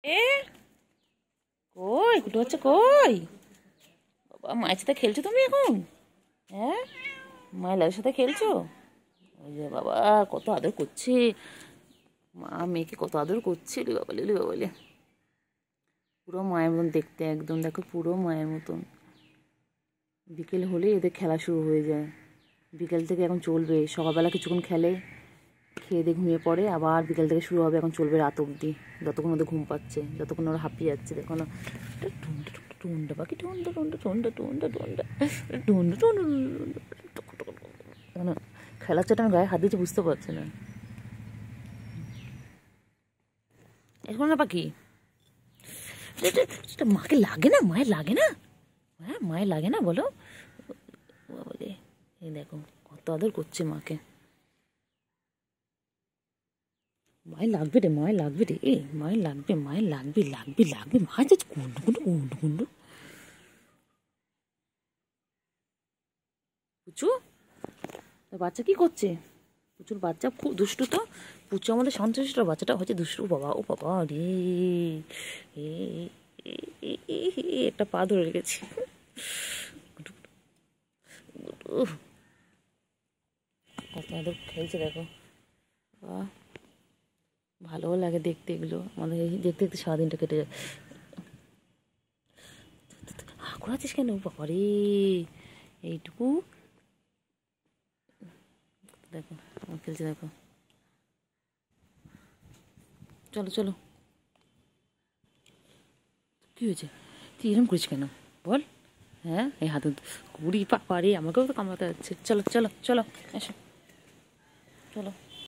এ কই কুটু হচ্ছে কই? বাবা মায়ের সাথে খেলছো তুমি এখন? হ্যাঁ, মায়ের লালের সাথে খেলছো? ওই যে বাবা কত আদর করছে, মা মেয়েকে কত আদর করছে। লি বাবা লি বাবা লি, পুরো মায়ের মতন দেখতে একদম, দেখো পুরো মায়ের মতন। বিকেল হলে এদের খেলা শুরু হয়ে যায়। বিকেল থেকে এখন চলবে, সকালবেলা কিছুক্ষণ খেলে, খেয়ে দিয়ে ঘুমিয়ে পড়ে, আবার বিকেল থেকে শুরু হবে, এখন চলবে রাত অবধি, যতক্ষণ ওদের ঘুম পাচ্ছে, যতক্ষণ ওরা হাঁপিয়ে যাচ্ছে। দেখো না, টুন্ডা টুন্ডা পাখি, টুন্ডা টুন্ডা টুন্ডা টুন্ডা টুন্ডা টুন্ডা টুন্ডা। খেলার চোটে আমি গায়ে হাত দিয়েছি, বুঝতে পারছে না এখন না পাখি। মাকে লাগে না, মায়ের লাগে না, হ্যাঁ মায়ের লাগে না বলো? বলে এই দেখো কত আদর করছে মাকে। মায়ের লাগবে রে, মায়ের লাগবে রে, এ মায়ের লাগবে, মায়ের লাগবে লাগবে লাগবে, মা যাচ্ছে কুন্ডু কুন্ডু কুন্ডু কুন্ডু। পুচু বাচ্চা কি করছে? প্রচুর বাচ্চা খুব দুষ্টু তো। পুচু আমাদের শান্তশিষ্ট, বাচ্চাটা হচ্ছে দুষ্টু। বাবা ও বাবা রে, এ একটা পা ধরে রেখেছি। কত আদর খেলছে দেখো, বাহ ভালোও লাগে দেখতে এগুলো, আমাদের দেখতে দেখতে সারাদিনটা কেটে যায়। ঘোরাচ্ছিস কেন বাবা রে, এইটুকু দেখো খেলছে দেখো। চলো চলো, কী হয়েছে? তুই এরকম করিস কেন বল? হ্যাঁ এই হাতে ঘুরি পাপারে, আমাকেও তো কামড়াতে যাচ্ছে। চলো চলো চলো, এসো চলো।